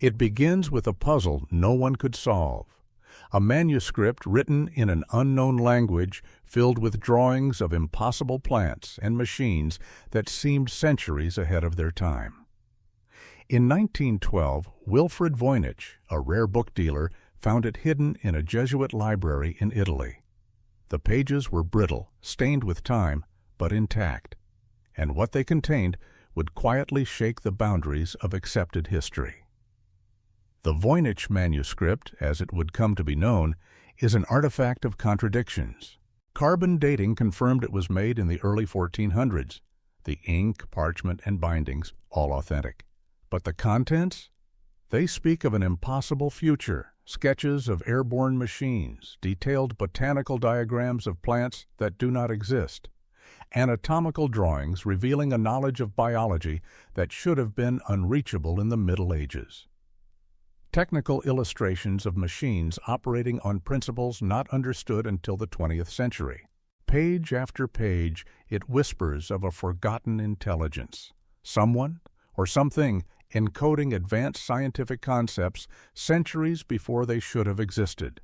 It begins with a puzzle no one could solve. A manuscript written in an unknown language filled with drawings of impossible plants and machines that seemed centuries ahead of their time. In 1912, Wilfrid Voynich, a rare book dealer, found it hidden in a Jesuit library in Italy. The pages were brittle, stained with time, but intact, and what they contained would quietly shake the boundaries of accepted history. The Voynich Manuscript, as it would come to be known, is an artifact of contradictions. Carbon dating confirmed it was made in the early 1400s. The ink, parchment, and bindings, all authentic. But the contents? They speak of an impossible future, sketches of airborne machines, detailed botanical diagrams of plants that do not exist, anatomical drawings revealing a knowledge of biology that should have been unreachable in the Middle Ages. Technical illustrations of machines operating on principles not understood until the 20th century. Page after page, it whispers of a forgotten intelligence, someone or something encoding advanced scientific concepts centuries before they should have existed.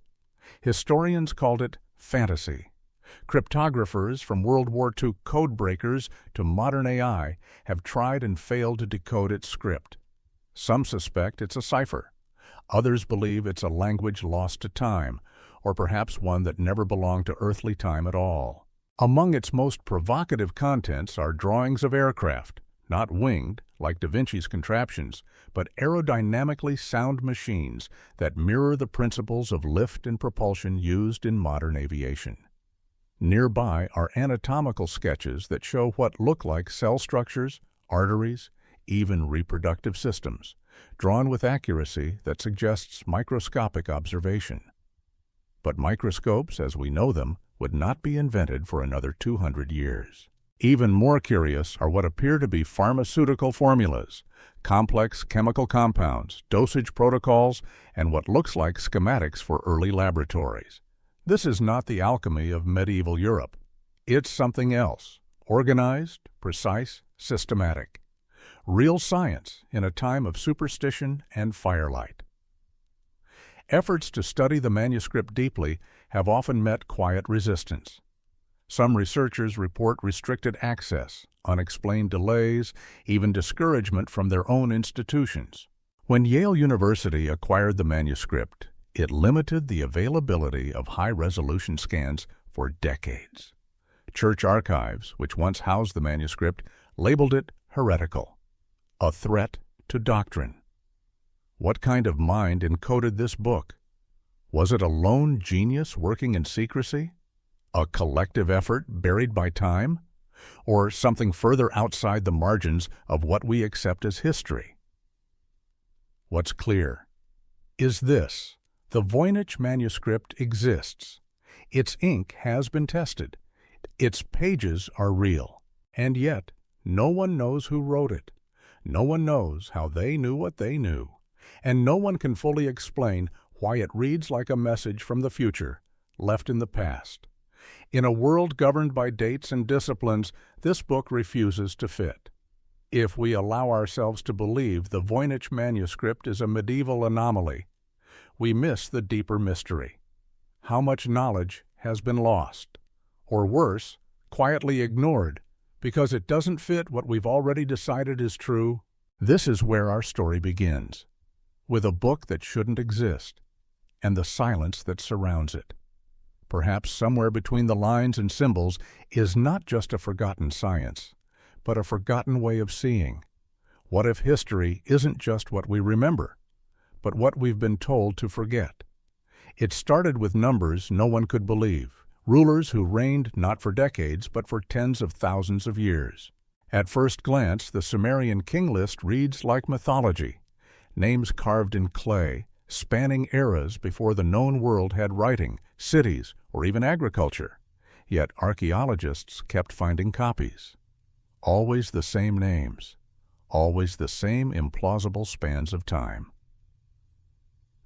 Historians called it fantasy. Cryptographers from World War II codebreakers to modern AI have tried and failed to decode its script. Some suspect it's a cipher. Others believe it's a language lost to time, or perhaps one that never belonged to earthly time at all. Among its most provocative contents are drawings of aircraft, not winged, like Da Vinci's contraptions, but aerodynamically sound machines that mirror the principles of lift and propulsion used in modern aviation. Nearby are anatomical sketches that show what look like cell structures, arteries, even reproductive systems, drawn with accuracy that suggests microscopic observation. But microscopes, as we know them, would not be invented for another 200 years. Even more curious are what appear to be pharmaceutical formulas, complex chemical compounds, dosage protocols, and what looks like schematics for early laboratories. This is not the alchemy of medieval Europe. It's something else, organized, precise, systematic. Real science in a time of superstition and firelight. Efforts to study the manuscript deeply have often met quiet resistance. Some researchers report restricted access, unexplained delays, even discouragement from their own institutions. When Yale University acquired the manuscript, it limited the availability of high-resolution scans for decades. Church archives, which once housed the manuscript, labeled it heretical, a threat to doctrine. What kind of mind encoded this book? Was it a lone genius working in secrecy? A collective effort buried by time? Or something further outside the margins of what we accept as history? What's clear is this: the Voynich manuscript exists. Its ink has been tested. Its pages are real. And yet, no one knows who wrote it. No one knows how they knew what they knew. And no one can fully explain why it reads like a message from the future, left in the past. In a world governed by dates and disciplines, this book refuses to fit. If we allow ourselves to believe the Voynich manuscript is a medieval anomaly, we miss the deeper mystery. How much knowledge has been lost, or worse, quietly ignored, because it doesn't fit what we've already decided is true? This is where our story begins, with a book that shouldn't exist, and the silence that surrounds it. Perhaps somewhere between the lines and symbols is not just a forgotten science, but a forgotten way of seeing. What if history isn't just what we remember, but what we've been told to forget? It started with numbers no one could believe, rulers who reigned not for decades, but for tens of thousands of years. At first glance, the Sumerian king list reads like mythology, names carved in clay, spanning eras before the known world had writing, cities, or even agriculture. Yet archaeologists kept finding copies. Always the same names, always the same implausible spans of time.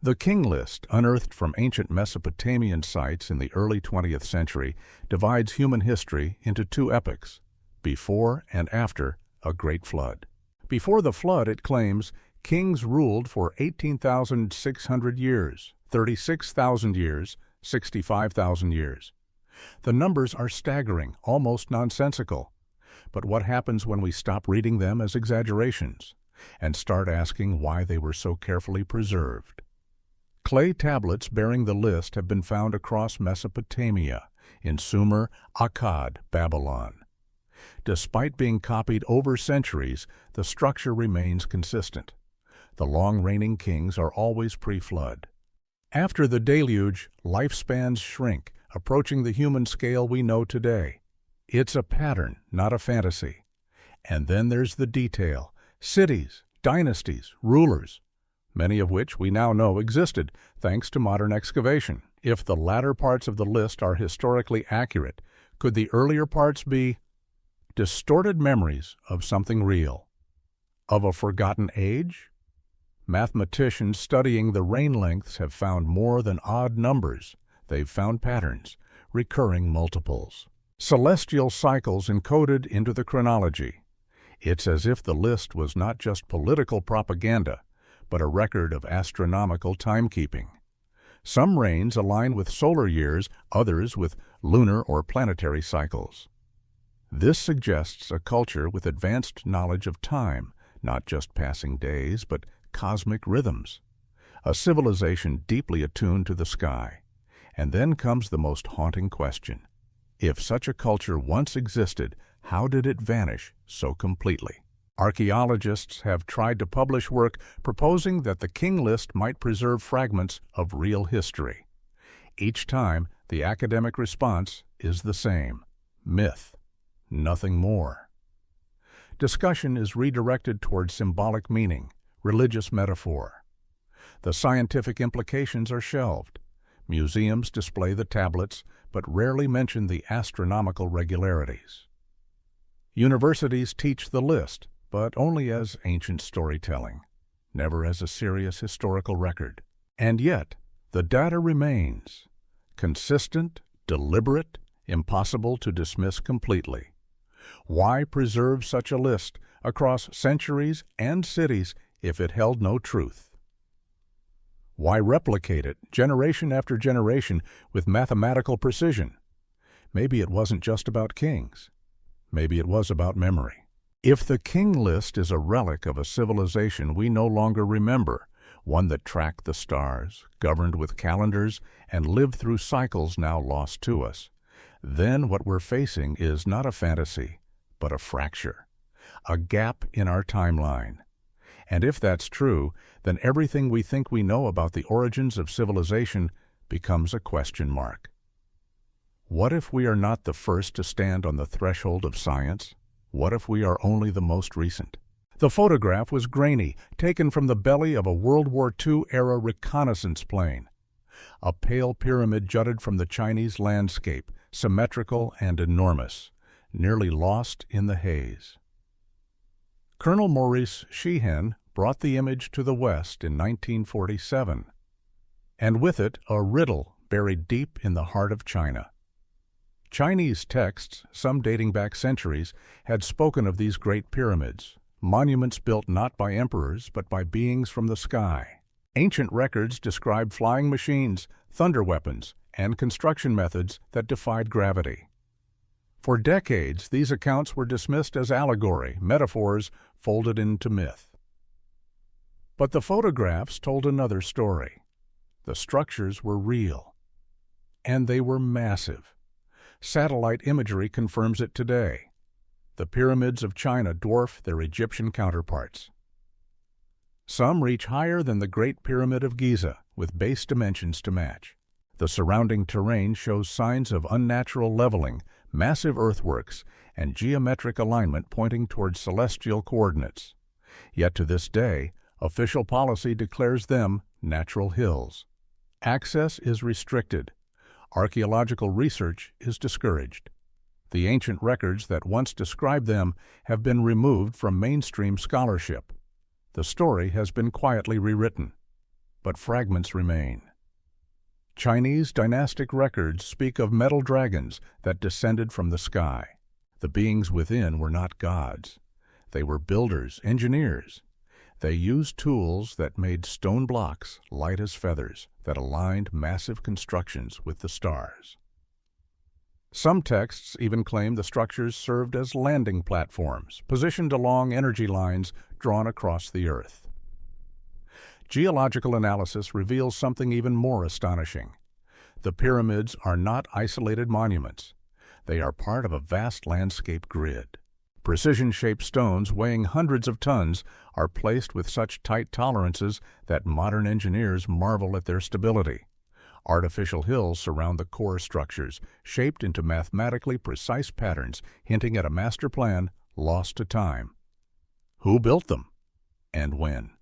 The king list, unearthed from ancient Mesopotamian sites in the early 20th century, divides human history into two epochs, before and after a great flood. Before the flood, it claims, Kings ruled for 18,600 years, 36,000 years, 65,000 years. The numbers are staggering, almost nonsensical. But what happens when we stop reading them as exaggerations and start asking why they were so carefully preserved? Clay tablets bearing the list have been found across Mesopotamia, in Sumer, Akkad, Babylon. Despite being copied over centuries, the structure remains consistent. The long-reigning kings are always pre-flood. After the deluge, lifespans shrink, approaching the human scale we know today. It's a pattern, not a fantasy. And then there's the detail: cities, dynasties, rulers, many of which we now know existed thanks to modern excavation. If the latter parts of the list are historically accurate, could the earlier parts be distorted memories of something real? Of a forgotten age? Mathematicians studying the reign lengths have found more than odd numbers. They've found patterns, recurring multiples. Celestial cycles encoded into the chronology. It's as if the list was not just political propaganda, but a record of astronomical timekeeping. Some reigns align with solar years, others with lunar or planetary cycles. This suggests a culture with advanced knowledge of time, not just passing days, but cosmic rhythms. A civilization deeply attuned to the sky. And then comes the most haunting question. If such a culture once existed, how did it vanish so completely? Archaeologists have tried to publish work proposing that the king list might preserve fragments of real history. Each time, the academic response is the same: myth, nothing more. Discussion is redirected toward symbolic meaning, religious metaphor. The scientific implications are shelved. Museums display the tablets, but rarely mention the astronomical regularities. Universities teach the list, but only as ancient storytelling, never as a serious historical record. And yet, the data remains consistent, deliberate, impossible to dismiss completely. Why preserve such a list across centuries and cities if it held no truth? Why replicate it generation after generation with mathematical precision? Maybe it wasn't just about kings. Maybe it was about memory. If the king list is a relic of a civilization we no longer remember, one that tracked the stars, governed with calendars, and lived through cycles now lost to us, then what we're facing is not a fantasy, but a fracture, a gap in our timeline. And if that's true, then everything we think we know about the origins of civilization becomes a question mark. What if we are not the first to stand on the threshold of science? What if we are only the most recent? The photograph was grainy, taken from the belly of a World War II-era reconnaissance plane. A pale pyramid jutted from the Chinese landscape, symmetrical and enormous, nearly lost in the haze. Colonel Maurice Sheehan brought the image to the West in 1947, and with it a riddle buried deep in the heart of China. Chinese texts, some dating back centuries, had spoken of these great pyramids, monuments built not by emperors but by beings from the sky. Ancient records described flying machines, thunder weapons, and construction methods that defied gravity. For decades, these accounts were dismissed as allegory, metaphors folded into myth. But the photographs told another story. The structures were real, and they were massive. Satellite imagery confirms it today. The pyramids of China dwarf their Egyptian counterparts. Some reach higher than the Great Pyramid of Giza, with base dimensions to match. The surrounding terrain shows signs of unnatural leveling, massive earthworks, and geometric alignment pointing towards celestial coordinates. Yet to this day, official policy declares them natural hills. Access is restricted. Archaeological research is discouraged. The ancient records that once described them have been removed from mainstream scholarship. The story has been quietly rewritten, but fragments remain. Chinese dynastic records speak of metal dragons that descended from the sky. The beings within were not gods. They were builders, engineers. They used tools that made stone blocks light as feathers that aligned massive constructions with the stars. Some texts even claim the structures served as landing platforms, positioned along energy lines drawn across the Earth. Geological analysis reveals something even more astonishing. The pyramids are not isolated monuments. They are part of a vast landscape grid. Precision-shaped stones weighing hundreds of tons are placed with such tight tolerances that modern engineers marvel at their stability. Artificial hills surround the core structures, shaped into mathematically precise patterns, hinting at a master plan lost to time. Who built them, and when?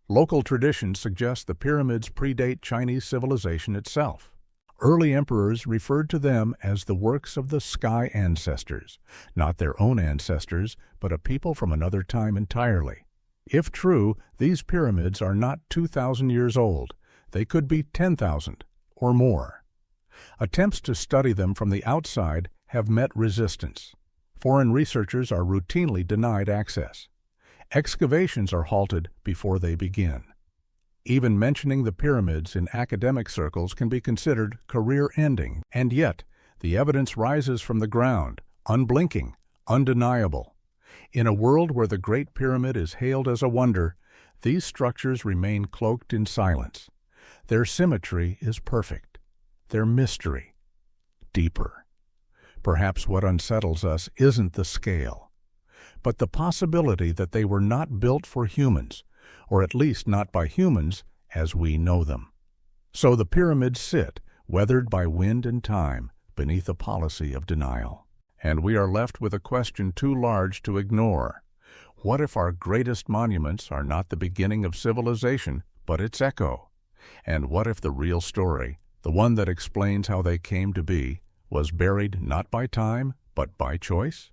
Local traditions suggest the pyramids predate Chinese civilization itself. Early emperors referred to them as the works of the sky ancestors, not their own ancestors, but a people from another time entirely. If true, these pyramids are not 2,000 years old. They could be 10,000 or more. Attempts to study them from the outside have met resistance. Foreign researchers are routinely denied access. Excavations are halted before they begin. Even mentioning the pyramids in academic circles can be considered career-ending, and yet the evidence rises from the ground, unblinking, undeniable. In a world where the Great Pyramid is hailed as a wonder, these structures remain cloaked in silence. Their symmetry is perfect. Their mystery, deeper. Perhaps what unsettles us isn't the scale, but the possibility that they were not built for humans, or at least not by humans as we know them. So the pyramids sit, weathered by wind and time, beneath a policy of denial. And we are left with a question too large to ignore. What if our greatest monuments are not the beginning of civilization, but its echo? And what if the real story, the one that explains how they came to be, was buried not by time, but by choice?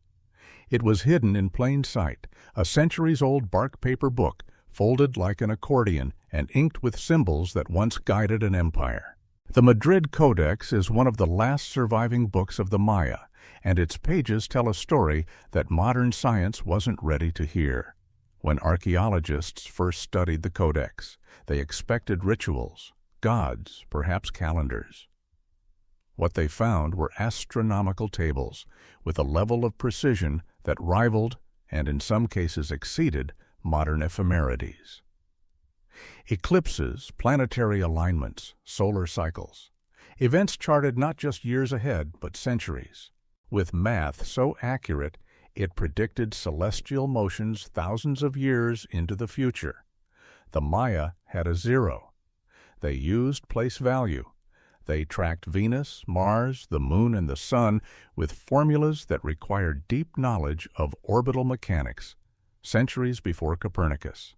It was hidden in plain sight, a centuries-old bark paper book, folded like an accordion and inked with symbols that once guided an empire. The Madrid Codex is one of the last surviving books of the Maya, and its pages tell a story that modern science wasn't ready to hear. When archaeologists first studied the Codex, they expected rituals, gods, perhaps calendars. What they found were astronomical tables with a level of precision that rivaled, and in some cases exceeded, modern ephemerides. Eclipses, planetary alignments, solar cycles. Events charted not just years ahead, but centuries. With math so accurate, it predicted celestial motions thousands of years into the future. The Maya had a zero. They used place value. They tracked Venus, Mars, the Moon, and the Sun with formulas that required deep knowledge of orbital mechanics, centuries before Copernicus.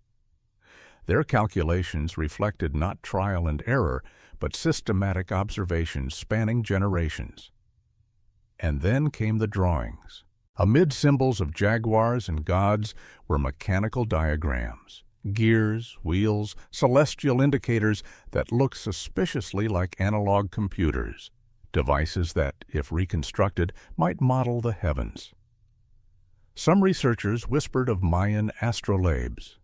Their calculations reflected not trial and error, but systematic observations spanning generations. And then came the drawings. Amid symbols of jaguars and gods were mechanical diagrams, gears, wheels, celestial indicators that looked suspiciously like analog computers, devices that, if reconstructed, might model the heavens. Some researchers whispered of Mayan astrolabes.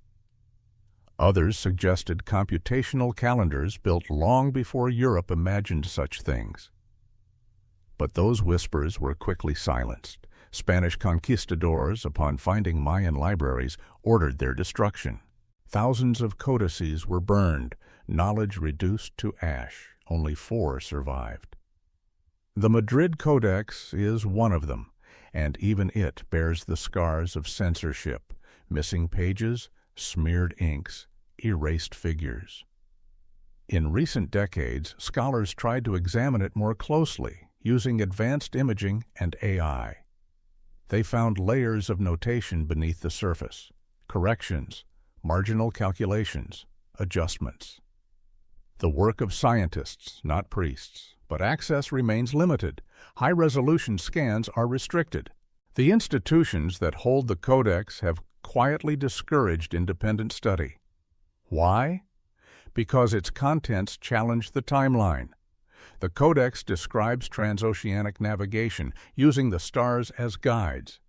Others suggested computational calendars built long before Europe imagined such things. But those whispers were quickly silenced. Spanish conquistadors, upon finding Mayan libraries, ordered their destruction. Thousands of codices were burned, knowledge reduced to ash. Only 4 survived. The Madrid Codex is one of them, and even it bears the scars of censorship, missing pages, smeared inks, erased figures. In recent decades, scholars tried to examine it more closely, using advanced imaging and AI. They found layers of notation beneath the surface, corrections, marginal calculations, adjustments. The work of scientists, not priests, but access remains limited. High-resolution scans are restricted. The institutions that hold the Codex have quietly discouraged independent study. Why? Because its contents challenge the timeline. The Codex describes transoceanic navigation, using the stars as guides.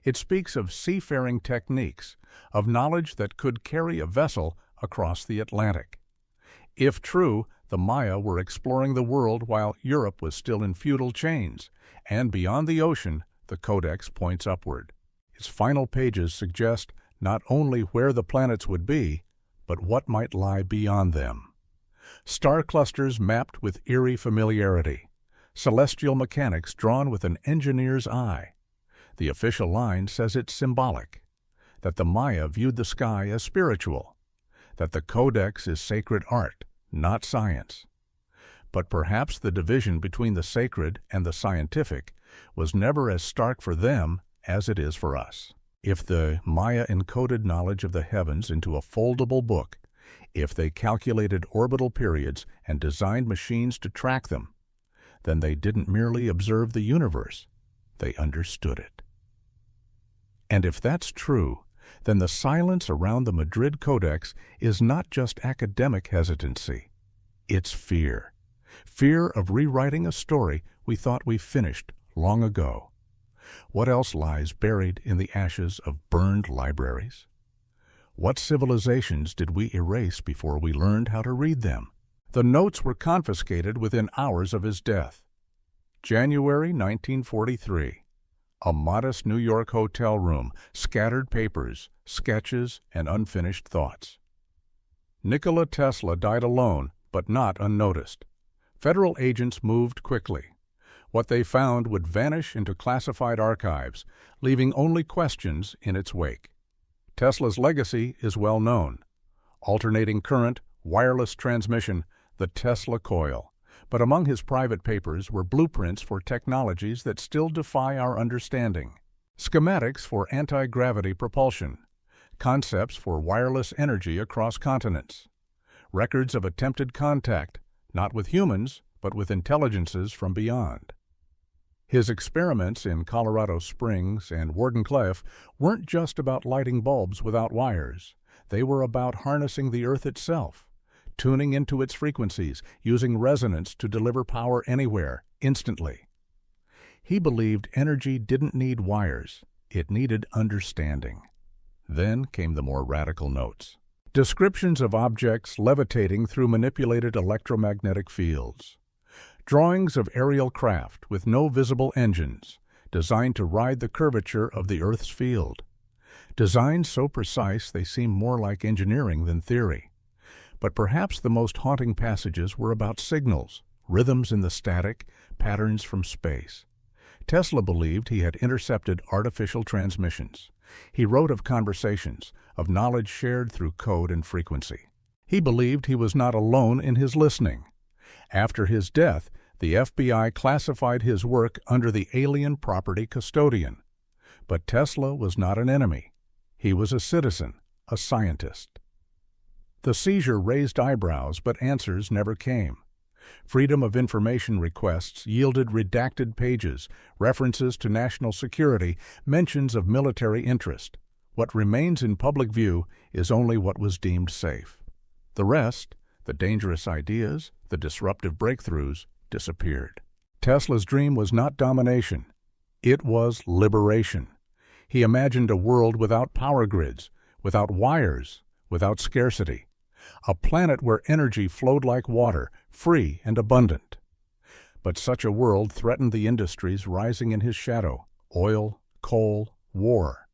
It speaks of seafaring techniques, of knowledge that could carry a vessel across the Atlantic. If true, the Maya were exploring the world while Europe was still in feudal chains, and beyond the ocean, the Codex points upward. Its final pages suggest not only where the planets would be, but what might lie beyond them. Star clusters mapped with eerie familiarity, celestial mechanics drawn with an engineer's eye. The official line says it's symbolic, that the Maya viewed the sky as spiritual, that the Codex is sacred art, not science. But perhaps the division between the sacred and the scientific was never as stark for them as it is for us. If the Maya encoded knowledge of the heavens into a foldable book, if they calculated orbital periods and designed machines to track them, then they didn't merely observe the universe, they understood it. And if that's true, then the silence around the Madrid Codex is not just academic hesitancy. It's fear. Fear of rewriting a story we thought we finished long ago. What else lies buried in the ashes of burned libraries? What civilizations did we erase before we learned how to read them? The notes were confiscated within hours of his death. January 1943. A modest New York hotel room, scattered papers, sketches, and unfinished thoughts. Nikola Tesla died alone, but not unnoticed. Federal agents moved quickly. What they found would vanish into classified archives, leaving only questions in its wake. Tesla's legacy is well known. Alternating current, wireless transmission, the Tesla coil. But among his private papers were blueprints for technologies that still defy our understanding. Schematics for anti-gravity propulsion. Concepts for wireless energy across continents. Records of attempted contact, not with humans, but with intelligences from beyond. His experiments in Colorado Springs and Wardenclyffe weren't just about lighting bulbs without wires. They were about harnessing the Earth itself, tuning into its frequencies, using resonance to deliver power anywhere, instantly. He believed energy didn't need wires, it needed understanding. Then came the more radical notes. Descriptions of objects levitating through manipulated electromagnetic fields. Drawings of aerial craft with no visible engines, designed to ride the curvature of the Earth's field. Designs so precise they seem more like engineering than theory. But perhaps the most haunting passages were about signals, rhythms in the static, patterns from space. Tesla believed he had intercepted artificial transmissions. He wrote of conversations, of knowledge shared through code and frequency. He believed he was not alone in his listening. After his death, the FBI classified his work under the alien property custodian. But Tesla was not an enemy. He was a citizen, a scientist. The seizure raised eyebrows, but answers never came. Freedom of information requests yielded redacted pages, references to national security, mentions of military interest. What remains in public view is only what was deemed safe. The rest, the dangerous ideas, the disruptive breakthroughs, disappeared. Tesla's dream was not domination. It was liberation. He imagined a world without power grids, without wires, without scarcity. A planet where energy flowed like water, free and abundant. But such a world threatened the industries rising in his shadow: oil, coal, war.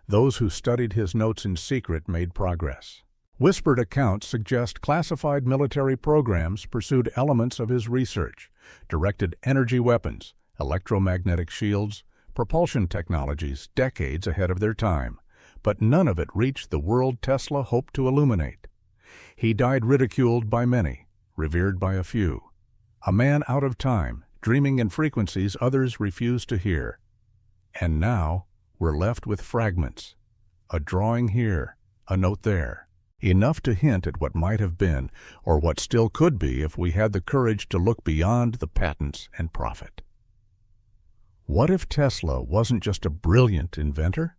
Those who studied his notes in secret made progress. Whispered accounts suggest classified military programs pursued elements of his research, directed energy weapons, electromagnetic shields, propulsion technologies decades ahead of their time, but none of it reached the world Tesla hoped to illuminate. He died ridiculed by many, revered by a few. A man out of time, dreaming in frequencies others refused to hear. And now we're left with fragments. A drawing here, a note there. Enough to hint at what might have been, or what still could be if we had the courage to look beyond the patents and profit. What if Tesla wasn't just a brilliant inventor?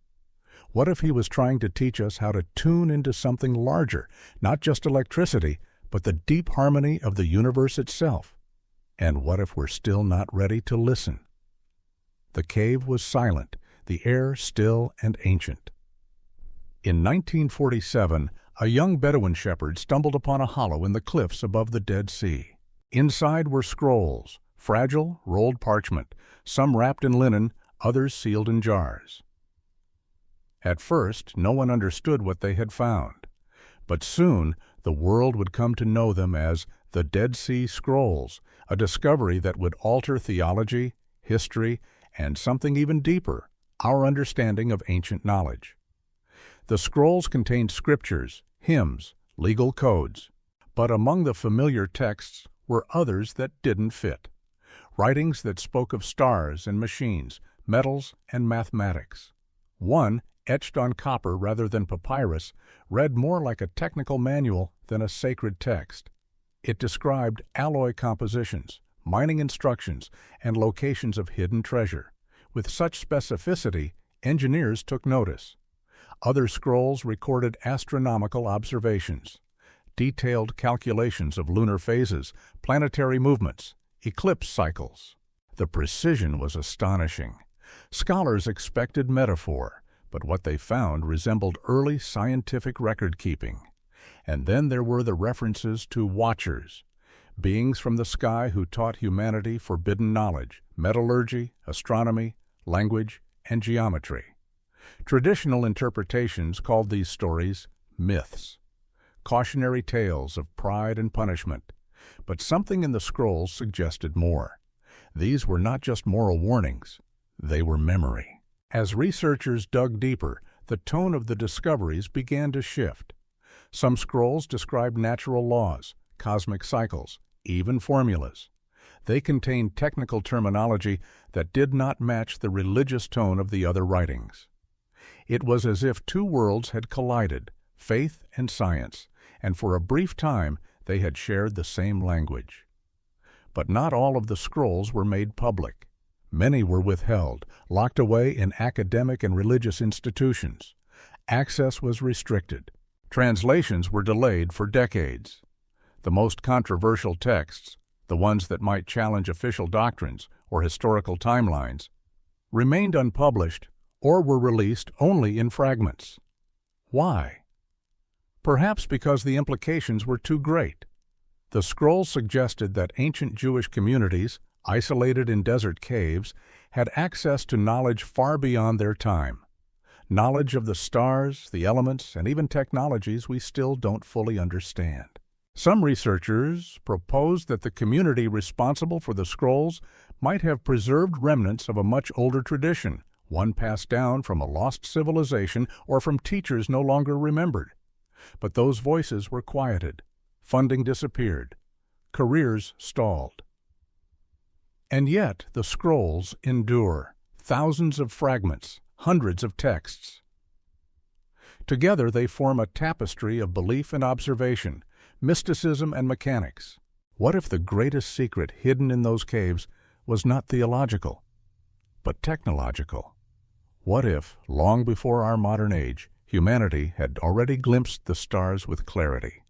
What if he was trying to teach us how to tune into something larger, not just electricity, but the deep harmony of the universe itself? And what if we're still not ready to listen? The cave was silent. the air still and ancient. In 1947, a young Bedouin shepherd stumbled upon a hollow in the cliffs above the Dead Sea. Inside were scrolls, fragile, rolled parchment, some wrapped in linen, others sealed in jars. At first, no one understood what they had found, but soon the world would come to know them as the Dead Sea Scrolls, a discovery that would alter theology, history, and something even deeper, our understanding of ancient knowledge. The scrolls contained scriptures, hymns, legal codes, but among the familiar texts were others that didn't fit. Writings that spoke of stars and machines, metals and mathematics. One, etched on copper rather than papyrus, read more like a technical manual than a sacred text. It described alloy compositions, mining instructions, and locations of hidden treasure. With such specificity, engineers took notice. Other scrolls recorded astronomical observations, detailed calculations of lunar phases, planetary movements, eclipse cycles. The precision was astonishing. Scholars expected metaphor, but what they found resembled early scientific record-keeping. And then there were the references to watchers, beings from the sky who taught humanity forbidden knowledge, metallurgy, astronomy, language, and geometry. Traditional interpretations called these stories myths, cautionary tales of pride and punishment. But something in the scrolls suggested more. These were not just moral warnings, they were memory. As researchers dug deeper, the tone of the discoveries began to shift. Some scrolls described natural laws, cosmic cycles, even formulas. They contained technical terminology that did not match the religious tone of the other writings. It was as if two worlds had collided, faith and science, and for a brief time they had shared the same language. But not all of the scrolls were made public. Many were withheld, locked away in academic and religious institutions. Access was restricted. Translations were delayed for decades. The most controversial texts, the ones that might challenge official doctrines or historical timelines, remained unpublished or were released only in fragments. Why? Perhaps because the implications were too great. The scrolls suggested that ancient Jewish communities, isolated in desert caves, had access to knowledge far beyond their time. Knowledge of the stars, the elements, and even technologies we still don't fully understand. Some researchers proposed that the community responsible for the scrolls might have preserved remnants of a much older tradition, one passed down from a lost civilization or from teachers no longer remembered. But those voices were quieted. Funding disappeared. Careers stalled. And yet the scrolls endure. Thousands of fragments, hundreds of texts. Together they form a tapestry of belief and observation, mysticism and mechanics. What if the greatest secret hidden in those caves was not theological, but technological? What if, long before our modern age, humanity had already glimpsed the stars with clarity,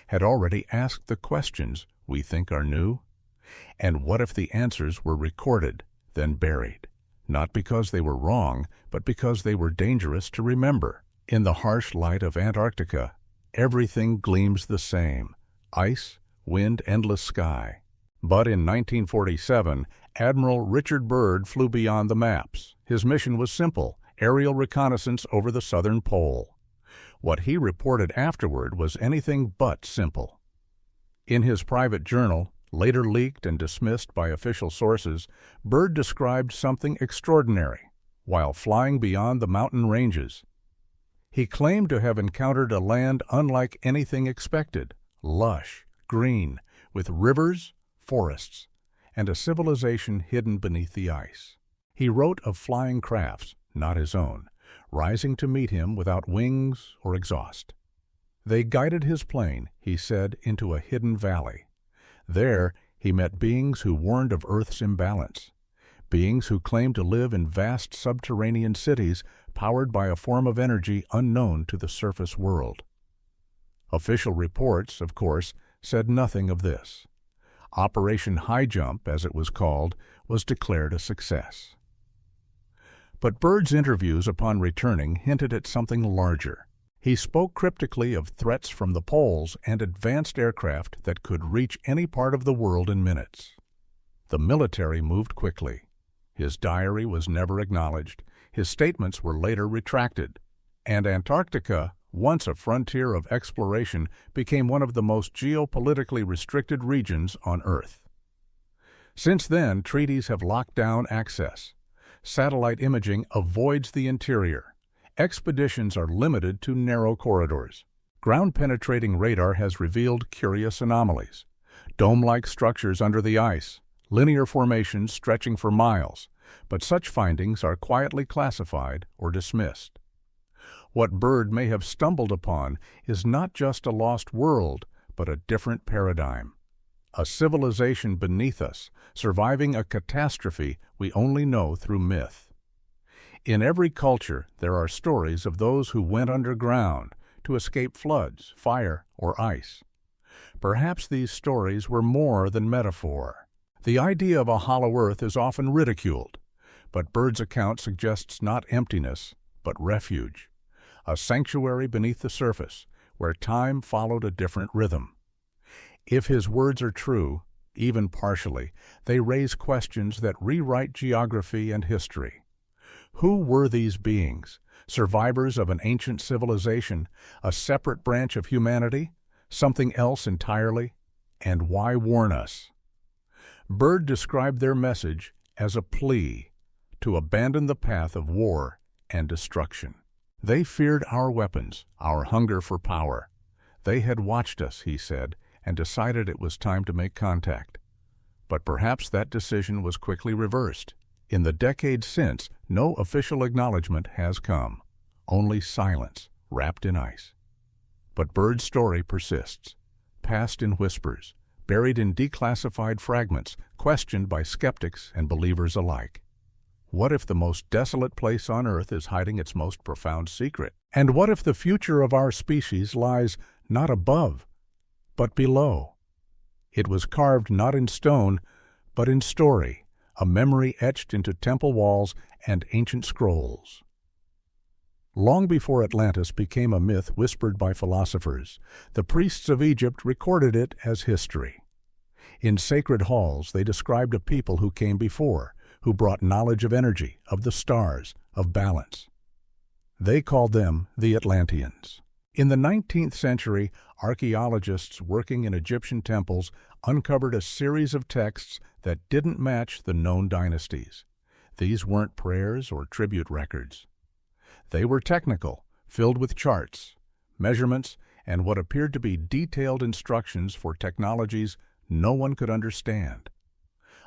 had already asked the questions we think are new? And what if the answers were recorded, then buried, not because they were wrong, but because they were dangerous to remember? In the harsh light of Antarctica, everything gleams the same: ice, wind, endless sky. But in 1947, Admiral Richard Bird flew beyond the maps. His mission was simple: aerial reconnaissance over the southern pole. What he reported afterward was anything but simple. In his private journal, later leaked and dismissed by official sources, Bird described something extraordinary while flying beyond the mountain ranges. He claimed to have encountered a land unlike anything expected, lush, green, with rivers, forests, and a civilization hidden beneath the ice. He wrote of flying crafts, not his own, rising to meet him without wings or exhaust. They guided his plane, he said, into a hidden valley. There he met beings who warned of Earth's imbalance, beings who claimed to live in vast subterranean cities powered by a form of energy unknown to the surface world. Official reports, of course, said nothing of this. Operation High Jump, as it was called, was declared a success. But Bird's interviews upon returning hinted at something larger. He spoke cryptically of threats from the poles and advanced aircraft that could reach any part of the world in minutes. The military moved quickly. His diary was never acknowledged. His statements were later retracted. And Antarctica, once a frontier of exploration, became one of the most geopolitically restricted regions on Earth. Since then, treaties have locked down access. Satellite imaging avoids the interior. Expeditions are limited to narrow corridors. Ground-penetrating radar has revealed curious anomalies. Dome-like structures under the ice, linear formations stretching for miles, but such findings are quietly classified or dismissed. What Bird may have stumbled upon is not just a lost world, but a different paradigm. A civilization beneath us, surviving a catastrophe we only know through myth. In every culture, there are stories of those who went underground to escape floods, fire, or ice. Perhaps these stories were more than metaphor. The idea of a hollow earth is often ridiculed, but Bird's account suggests not emptiness, but refuge. A sanctuary beneath the surface, where time followed a different rhythm. If his words are true, even partially, they raise questions that rewrite geography and history. Who were these beings? Survivors of an ancient civilization, a separate branch of humanity, something else entirely? And why warn us? Bird described their message as a plea to abandon the path of war and destruction. They feared our weapons, our hunger for power. They had watched us, he said, and decided it was time to make contact. But perhaps that decision was quickly reversed. In the decades since, no official acknowledgement has come, only silence wrapped in ice. But Bird's story persists, passed in whispers, buried in declassified fragments, questioned by skeptics and believers alike. What if the most desolate place on Earth is hiding its most profound secret? And what if the future of our species lies not above, but below? It was carved not in stone, but in story, a memory etched into temple walls and ancient scrolls. Long before Atlantis became a myth whispered by philosophers, the priests of Egypt recorded it as history. In sacred halls, they described a people who came before, who brought knowledge of energy, of the stars, of balance. They called them the Atlanteans. In the 19th century, archaeologists working in Egyptian temples uncovered a series of texts that didn't match the known dynasties. These weren't prayers or tribute records. They were technical, filled with charts, measurements, and what appeared to be detailed instructions for technologies no one could understand.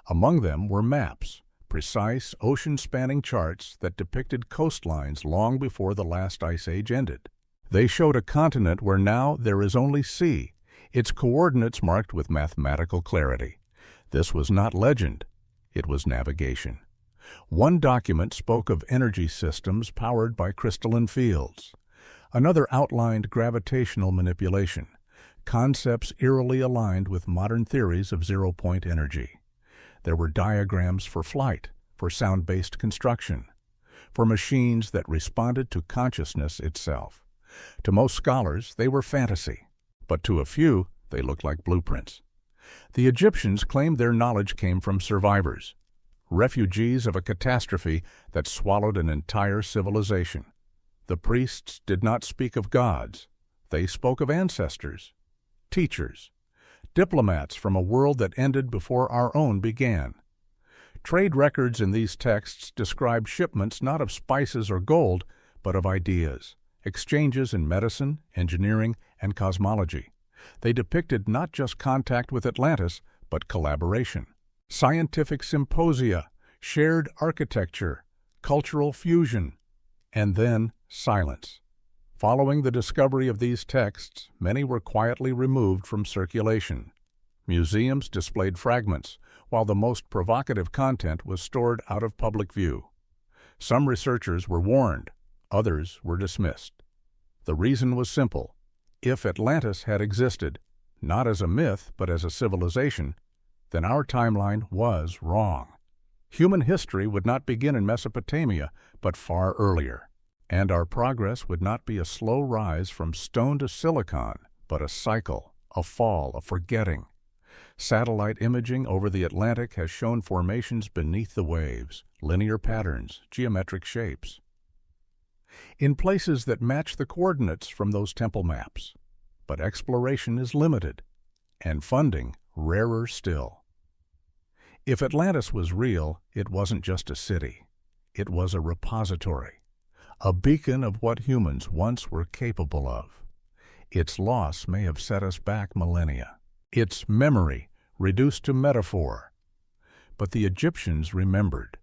Among them were maps, precise ocean-spanning charts that depicted coastlines long before the last ice age ended. They showed a continent where now there is only sea, its coordinates marked with mathematical clarity. This was not legend, it was navigation. One document spoke of energy systems powered by crystalline fields. Another outlined gravitational manipulation, concepts eerily aligned with modern theories of zero-point energy. There were diagrams for flight, for sound-based construction, for machines that responded to consciousness itself. To most scholars, they were fantasy, but to a few, they looked like blueprints. The Egyptians claimed their knowledge came from survivors, refugees of a catastrophe that swallowed an entire civilization. The priests did not speak of gods. They spoke of ancestors, teachers, diplomats from a world that ended before our own began. Trade records in these texts describe shipments not of spices or gold, but of ideas, exchanges in medicine, engineering, and cosmology. They depicted not just contact with Atlantis, but collaboration. Scientific symposia, shared architecture, cultural fusion, and then silence. Following the discovery of these texts, many were quietly removed from circulation. Museums displayed fragments, while the most provocative content was stored out of public view. Some researchers were warned, others were dismissed. The reason was simple. If Atlantis had existed, not as a myth but as a civilization, then our timeline was wrong. Human history would not begin in Mesopotamia, but far earlier. And our progress would not be a slow rise from stone to silicon, but a cycle, a fall, a forgetting. Satellite imaging over the Atlantic has shown formations beneath the waves, linear patterns, geometric shapes, in places that match the coordinates from those temple maps. But exploration is limited, and funding rarer still. If Atlantis was real, it wasn't just a city. It was a repository, a beacon of what humans once were capable of. Its loss may have set us back millennia, its memory reduced to metaphor. But the Egyptians remembered,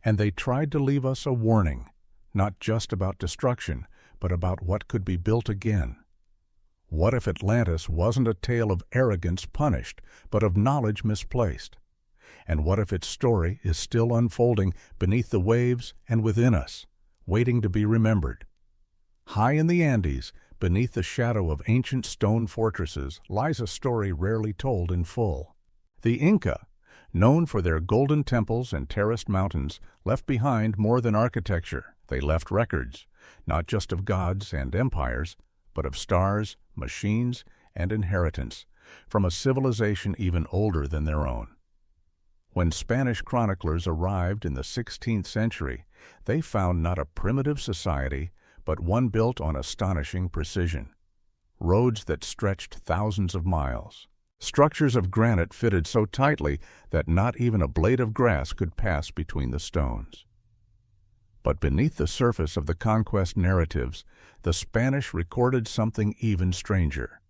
and they tried to leave us a warning, not just about destruction, but about what could be built again. What if Atlantis wasn't a tale of arrogance punished, but of knowledge misplaced? And what if its story is still unfolding beneath the waves and within us, waiting to be remembered? High in the Andes, beneath the shadow of ancient stone fortresses, lies a story rarely told in full. The Inca, known for their golden temples and terraced mountains, left behind more than architecture. They left records, not just of gods and empires, but of stars, machines, and inheritance, from a civilization even older than their own. When Spanish chroniclers arrived in the 16th century, they found not a primitive society, but one built on astonishing precision. Roads that stretched thousands of miles. Structures of granite fitted so tightly that not even a blade of grass could pass between the stones. But beneath the surface of the conquest narratives, the Spanish recorded something even stranger.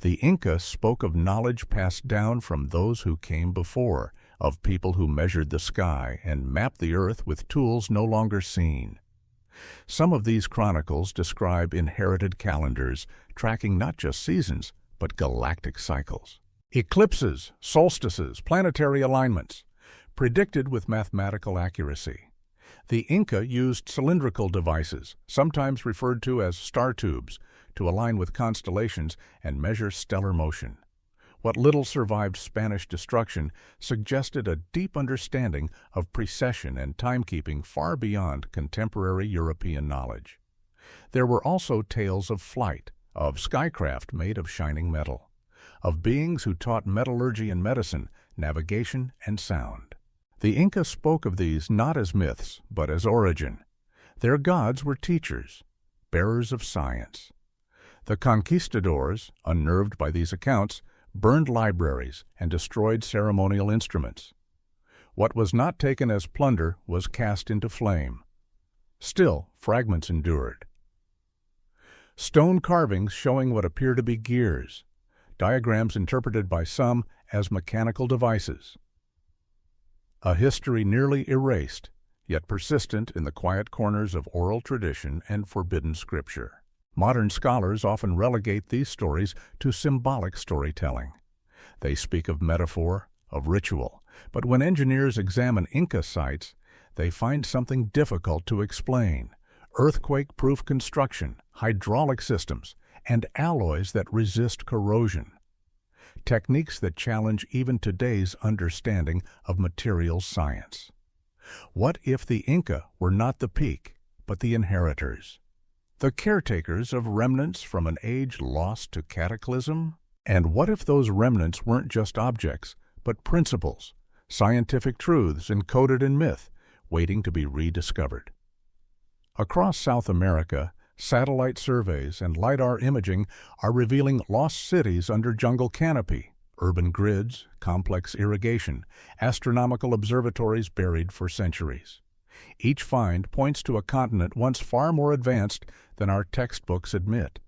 The Inca spoke of knowledge passed down from those who came before, of people who measured the sky and mapped the earth with tools no longer seen. Some of these chronicles describe inherited calendars, tracking not just seasons, but galactic cycles. Eclipses, solstices, planetary alignments, predicted with mathematical accuracy. The Inca used cylindrical devices, sometimes referred to as star tubes, to align with constellations and measure stellar motion. What little survived Spanish destruction suggested a deep understanding of precession and timekeeping far beyond contemporary European knowledge. There were also tales of flight, of skycraft made of shining metal, of beings who taught metallurgy and medicine, navigation and sound. The Inca spoke of these not as myths, but as origin. Their gods were teachers, bearers of science. The conquistadors, unnerved by these accounts, burned libraries and destroyed ceremonial instruments. What was not taken as plunder was cast into flame. Still, fragments endured. Stone carvings showing what appear to be gears, diagrams interpreted by some as mechanical devices. A history nearly erased, yet persistent in the quiet corners of oral tradition and forbidden scripture. Modern scholars often relegate these stories to symbolic storytelling. They speak of metaphor, of ritual, but when engineers examine Inca sites, they find something difficult to explain: earthquake-proof construction, hydraulic systems, and alloys that resist corrosion. Techniques that challenge even today's understanding of materials science. What if the Inca were not the peak, but the inheritors? The caretakers of remnants from an age lost to cataclysm? And what if those remnants weren't just objects, but principles, scientific truths encoded in myth, waiting to be rediscovered? Across South America, satellite surveys and LiDAR imaging are revealing lost cities under jungle canopy, urban grids, complex irrigation, astronomical observatories buried for centuries. Each find points to a continent once far more advanced than our textbooks admit.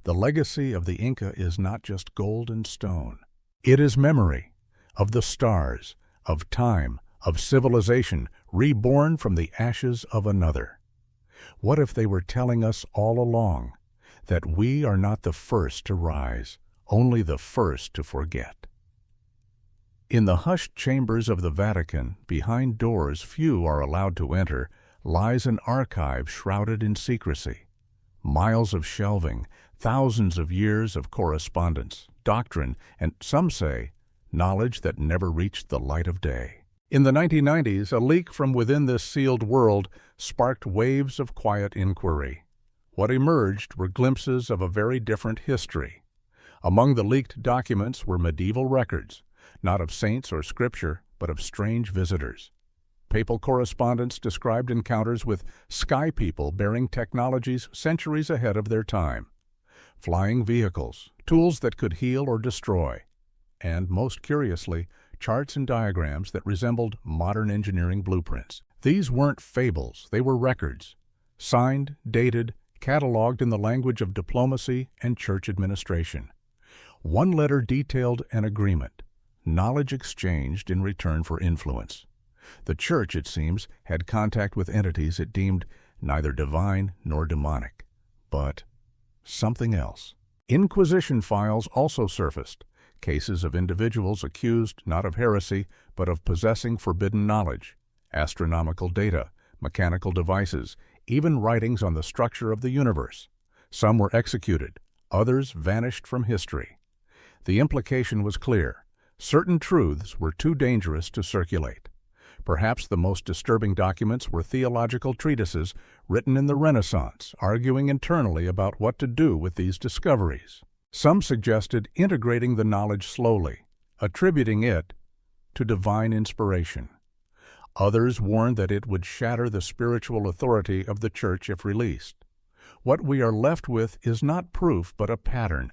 The legacy of the Inca is not just gold and stone. It is memory of the stars, of time, of civilization reborn from the ashes of another. What if they were telling us all along that we are not the first to rise, only the first to forget? In the hushed chambers of the Vatican, behind doors few are allowed to enter, lies an archive shrouded in secrecy. Miles of shelving, thousands of years of correspondence, doctrine, and, some say, knowledge that never reached the light of day. In the 1990s, a leak from within this sealed world sparked waves of quiet inquiry. What emerged were glimpses of a very different history. Among the leaked documents were medieval records, not of saints or scripture, but of strange visitors. Papal correspondence described encounters with sky people bearing technologies centuries ahead of their time. Flying vehicles, tools that could heal or destroy, and, most curiously, charts and diagrams that resembled modern engineering blueprints. These weren't fables, they were records, signed, dated, cataloged in the language of diplomacy and church administration. One letter detailed an agreement, knowledge exchanged in return for influence. The church, it seems, had contact with entities it deemed neither divine nor demonic, but something else. Inquisition files also surfaced, cases of individuals accused not of heresy, but of possessing forbidden knowledge, astronomical data, mechanical devices, even writings on the structure of the universe. Some were executed, others vanished from history. The implication was clear. Certain truths were too dangerous to circulate. Perhaps the most disturbing documents were theological treatises written in the Renaissance, arguing internally about what to do with these discoveries. Some suggested integrating the knowledge slowly, attributing it to divine inspiration. Others warned that it would shatter the spiritual authority of the Church if released. What we are left with is not proof but a pattern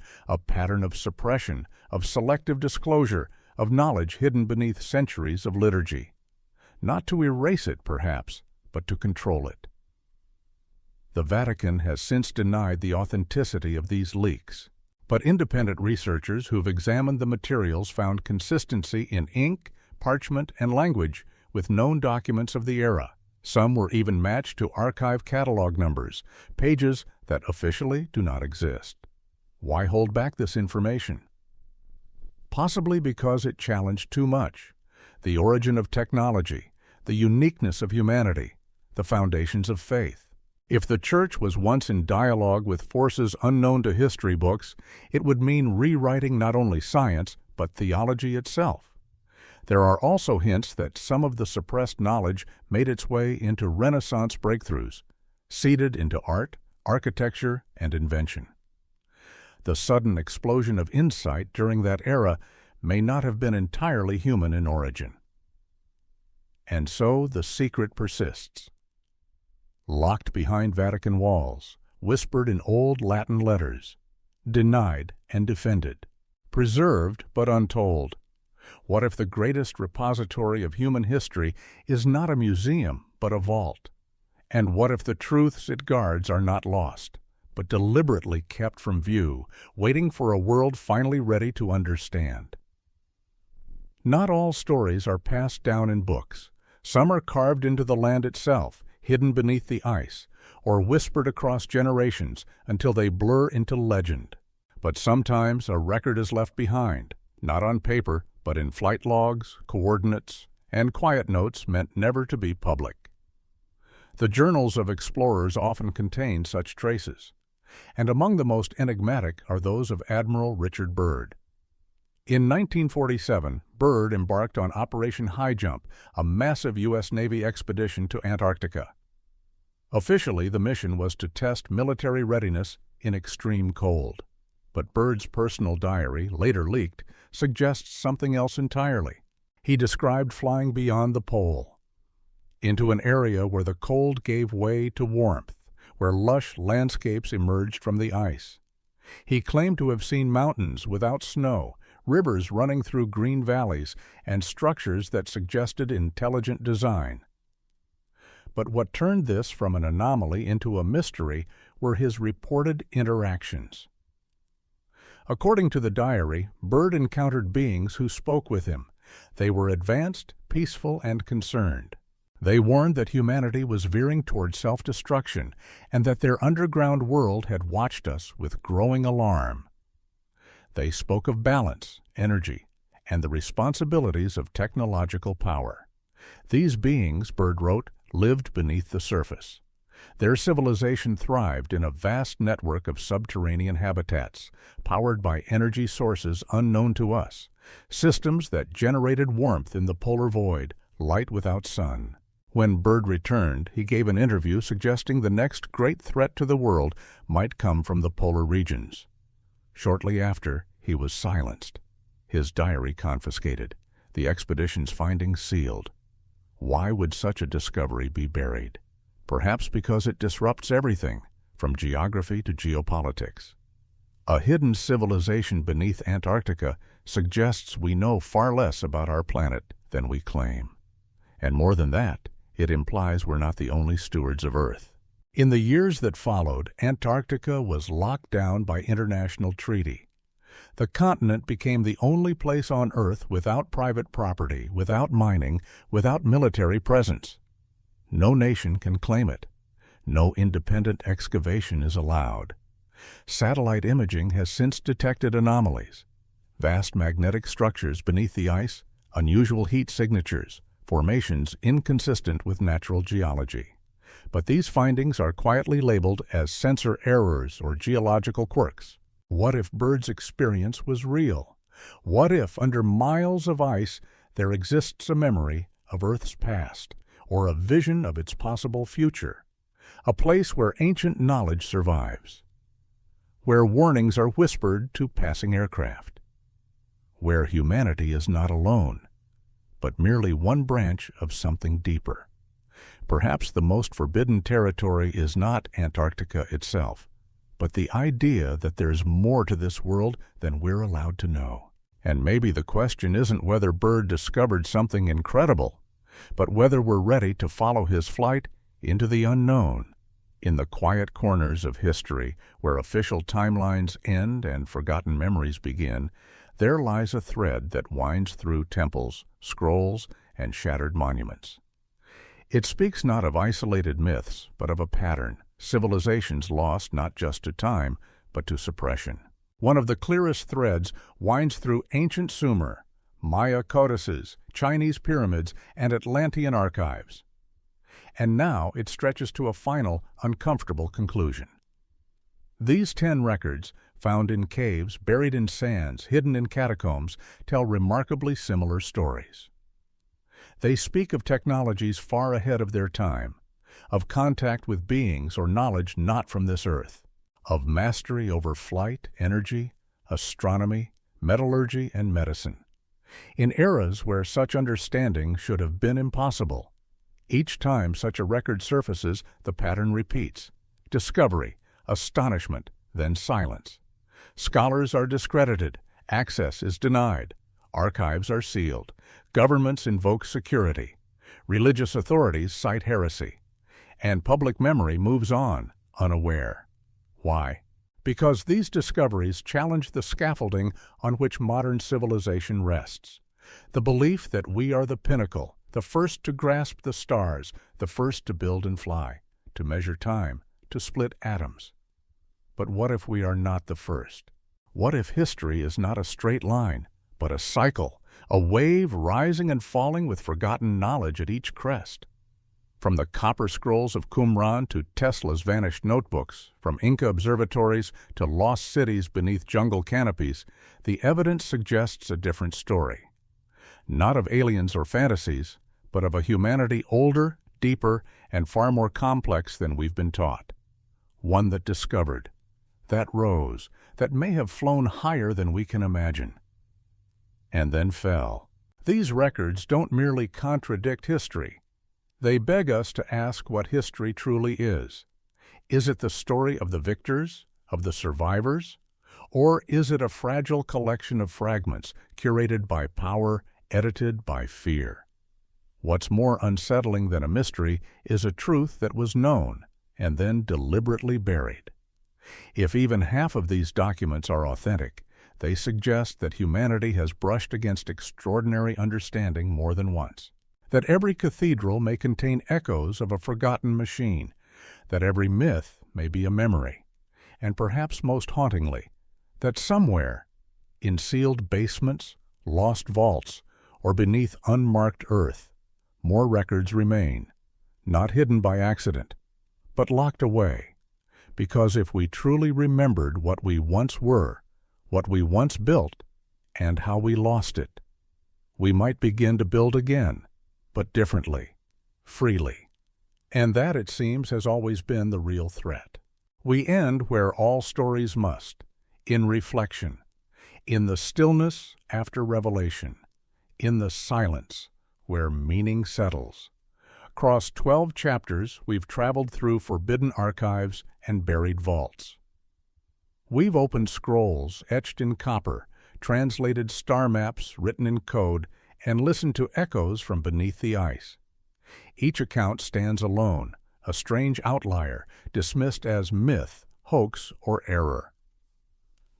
of suppression, of selective disclosure, of knowledge hidden beneath centuries of liturgy. Not to erase it, perhaps, but to control it. The Vatican has since denied the authenticity of these leaks, but independent researchers who've examined the materials found consistency in ink, parchment, and language with known documents of the era. Some were even matched to archive catalog numbers, pages that officially do not exist. Why hold back this information? Possibly because it challenged too much. The origin of technology, the uniqueness of humanity, the foundations of faith. If the Church was once in dialogue with forces unknown to history books, it would mean rewriting not only science, but theology itself. There are also hints that some of the suppressed knowledge made its way into Renaissance breakthroughs, seeded into art, architecture, and invention. The sudden explosion of insight during that era may not have been entirely human in origin. And so the secret persists. Locked behind Vatican walls, whispered in old Latin letters, denied and defended, preserved but untold. What if the greatest repository of human history is not a museum, but a vault? And what if the truths it guards are not lost, but deliberately kept from view, waiting for a world finally ready to understand? Not all stories are passed down in books. Some are carved into the land itself, hidden beneath the ice, or whispered across generations until they blur into legend. But sometimes a record is left behind, not on paper, but in flight logs, coordinates, and quiet notes meant never to be public. The journals of explorers often contain such traces, and among the most enigmatic are those of Admiral Richard Bird. In 1947, Bird embarked on Operation High Jump, a massive U.S. Navy expedition to Antarctica. Officially, the mission was to test military readiness in extreme cold. But Bird's personal diary, later leaked, suggests something else entirely. He described flying beyond the pole, into an area where the cold gave way to warmth, where lush landscapes emerged from the ice. He claimed to have seen mountains without snow, rivers running through green valleys, and structures that suggested intelligent design. But what turned this from an anomaly into a mystery were his reported interactions. According to the diary, Bird encountered beings who spoke with him. They were advanced, peaceful, and concerned. They warned that humanity was veering toward self-destruction and that their underground world had watched us with growing alarm. They spoke of balance, energy, and the responsibilities of technological power. These beings, Bird wrote, lived beneath the surface. Their civilization thrived in a vast network of subterranean habitats, powered by energy sources unknown to us, systems that generated warmth in the polar void, light without sun. When Bird returned, he gave an interview suggesting the next great threat to the world might come from the polar regions. Shortly after, he was silenced, his diary confiscated, the expedition's findings sealed. Why would such a discovery be buried? Perhaps because it disrupts everything, from geography to geopolitics. A hidden civilization beneath Antarctica suggests we know far less about our planet than we claim. And more than that, it implies we're not the only stewards of Earth. In the years that followed, Antarctica was locked down by international treaty. The continent became the only place on Earth without private property, without mining, without military presence. No nation can claim it. No independent excavation is allowed. Satellite imaging has since detected anomalies, vast magnetic structures beneath the ice, unusual heat signatures, formations inconsistent with natural geology. But these findings are quietly labeled as sensor errors or geological quirks. What if Bird's experience was real? What if, under miles of ice, there exists a memory of Earth's past, or a vision of its possible future? A place where ancient knowledge survives, where warnings are whispered to passing aircraft, where humanity is not alone, but merely one branch of something deeper. Perhaps the most forbidden territory is not Antarctica itself, but the idea that there's more to this world than we're allowed to know. And maybe the question isn't whether Bird discovered something incredible, but whether we're ready to follow his flight into the unknown. In the quiet corners of history, where official timelines end and forgotten memories begin, there lies a thread that winds through temples, scrolls, and shattered monuments. It speaks not of isolated myths, but of a pattern, civilizations lost not just to time, but to suppression. One of the clearest threads winds through ancient Sumer, Maya codices, Chinese pyramids, and Atlantean archives. And now it stretches to a final, uncomfortable conclusion. These 10 records, found in caves, buried in sands, hidden in catacombs, tell remarkably similar stories. They speak of technologies far ahead of their time, of contact with beings or knowledge not from this earth, of mastery over flight, energy, astronomy, metallurgy, and medicine. In eras where such understanding should have been impossible, each time such a record surfaces, the pattern repeats. Discovery, astonishment, then silence. Scholars are discredited, access is denied, archives are sealed, governments invoke security, religious authorities cite heresy, and public memory moves on, unaware. Why? Because these discoveries challenge the scaffolding on which modern civilization rests. The belief that we are the pinnacle, the first to grasp the stars, the first to build and fly, to measure time, to split atoms. But what if we are not the first? What if history is not a straight line, but a cycle, a wave rising and falling with forgotten knowledge at each crest? From the copper scrolls of Qumran to Tesla's vanished notebooks, from Inca observatories to lost cities beneath jungle canopies, the evidence suggests a different story. Not of aliens or fantasies, but of a humanity older, deeper, and far more complex than we've been taught. One that discovered, that rose, that may have flown higher than we can imagine, and then fell. These records don't merely contradict history. They beg us to ask what history truly is. Is it the story of the victors, of the survivors? Or is it a fragile collection of fragments, curated by power, edited by fear? What's more unsettling than a mystery is a truth that was known and then deliberately buried. If even half of these documents are authentic, they suggest that humanity has brushed against extraordinary understanding more than once. That every cathedral may contain echoes of a forgotten machine, that every myth may be a memory, and perhaps most hauntingly, that somewhere, in sealed basements, lost vaults, or beneath unmarked earth, more records remain, not hidden by accident, but locked away. Because if we truly remembered what we once were, what we once built, and how we lost it, we might begin to build again, but differently, freely. And that, it seems, has always been the real threat. We end where all stories must, in reflection, in the stillness after revelation, in the silence where meaning settles. Across 12 chapters, we've traveled through forbidden archives and buried vaults. We've opened scrolls etched in copper, translated star maps written in code, and listened to echoes from beneath the ice. Each account stands alone, a strange outlier, dismissed as myth, hoax, or error.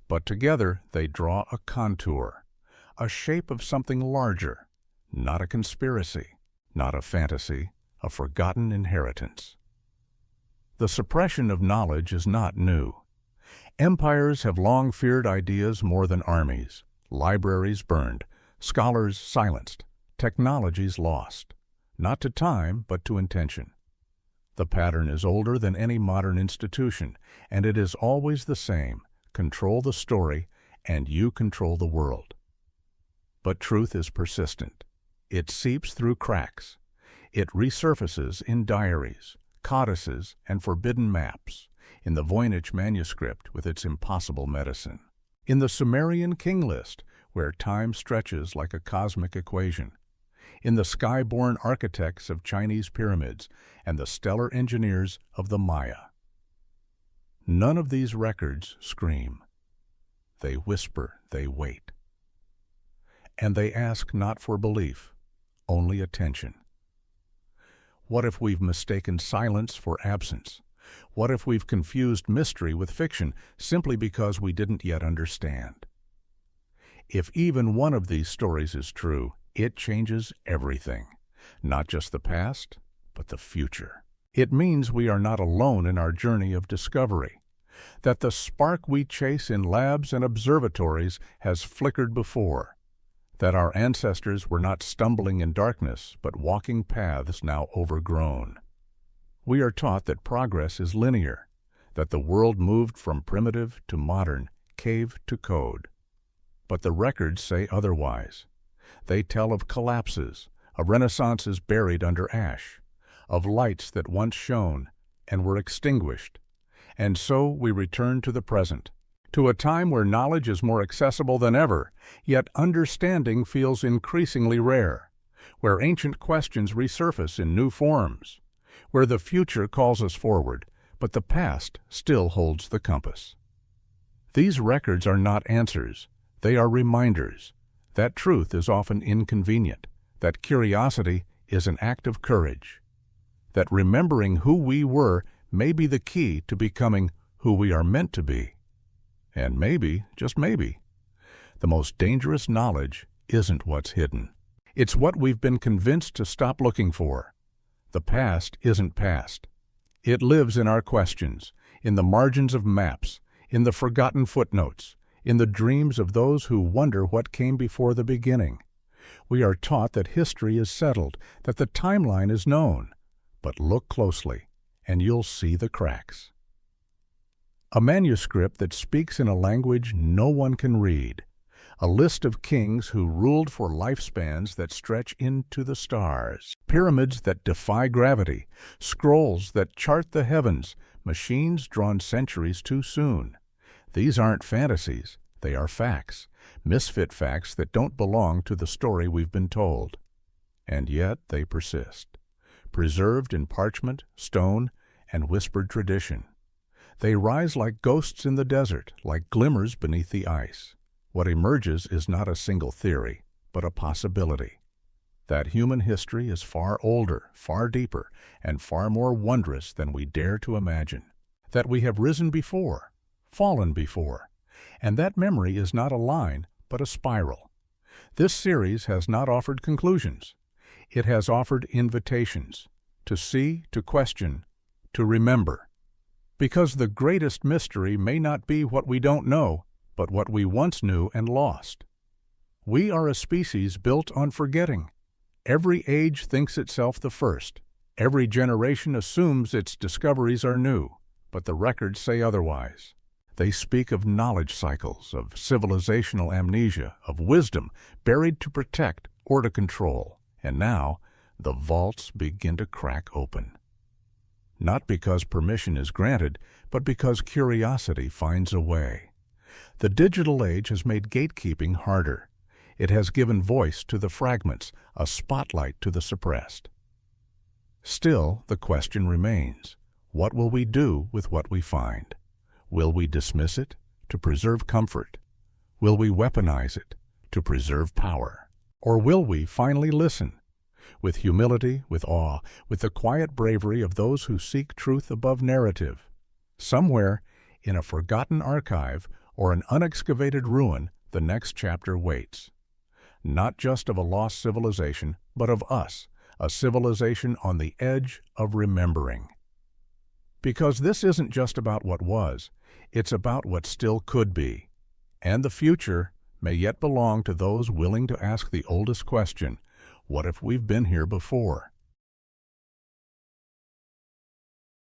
But together they draw a contour, a shape of something larger, not a conspiracy, not a fantasy, a forgotten inheritance. The suppression of knowledge is not new. Empires have long feared ideas more than armies, libraries burned, scholars silenced, technologies lost, not to time but to intention. The pattern is older than any modern institution, and it is always the same: control the story, and you control the world. But truth is persistent. It seeps through cracks. It resurfaces in diaries, codices, and forbidden maps, in the Voynich Manuscript with its impossible medicine, in the Sumerian king list, where time stretches like a cosmic equation, in the sky-born architects of Chinese pyramids and the stellar engineers of the Maya. None of these records scream. They whisper, they wait. And they ask not for belief, only attention. What if we've mistaken silence for absence? What if we've confused mystery with fiction simply because we didn't yet understand? If even one of these stories is true, it changes everything, not just the past, but the future. It means we are not alone in our journey of discovery, that the spark we chase in labs and observatories has flickered before, that our ancestors were not stumbling in darkness, but walking paths now overgrown. We are taught that progress is linear, that the world moved from primitive to modern, cave to code. But the records say otherwise. They tell of collapses, of renaissances buried under ash, of lights that once shone and were extinguished. And so we return to the present, to a time where knowledge is more accessible than ever, yet understanding feels increasingly rare, where ancient questions resurface in new forms, where the future calls us forward, but the past still holds the compass. These records are not answers, they are reminders that truth is often inconvenient, that curiosity is an act of courage, that remembering who we were may be the key to becoming who we are meant to be. And maybe, just maybe, the most dangerous knowledge isn't what's hidden. It's what we've been convinced to stop looking for. The past isn't past. It lives in our questions, in the margins of maps, in the forgotten footnotes, in the dreams of those who wonder what came before the beginning. We are taught that history is settled, that the timeline is known. But look closely, and you'll see the cracks. A manuscript that speaks in a language no one can read. A list of kings who ruled for lifespans that stretch into the stars. Pyramids that defy gravity. Scrolls that chart the heavens. Machines drawn centuries too soon. These aren't fantasies, they are facts. Misfit facts that don't belong to the story we've been told. And yet they persist. Preserved in parchment, stone, and whispered tradition. They rise like ghosts in the desert, like glimmers beneath the ice. What emerges is not a single theory, but a possibility. That human history is far older, far deeper, and far more wondrous than we dare to imagine. That we have risen before, fallen before, and that memory is not a line, but a spiral. This series has not offered conclusions. It has offered invitations to see, to question, to remember. Because the greatest mystery may not be what we don't know, but what we once knew and lost. We are a species built on forgetting. Every age thinks itself the first. Every generation assumes its discoveries are new, but the records say otherwise. They speak of knowledge cycles, of civilizational amnesia, of wisdom buried to protect or to control. And now, the vaults begin to crack open. Not because permission is granted, but because curiosity finds a way. The digital age has made gatekeeping harder. It has given voice to the fragments, a spotlight to the suppressed. Still, the question remains, what will we do with what we find? Will we dismiss it to preserve comfort? Will we weaponize it to preserve power? Or will we finally listen? With humility, with awe, with the quiet bravery of those who seek truth above narrative. Somewhere, in a forgotten archive or an unexcavated ruin, the next chapter waits. Not just of a lost civilization, but of us, a civilization on the edge of remembering. Because this isn't just about what was, it's about what still could be. And the future may yet belong to those willing to ask the oldest question, what if we've been here before?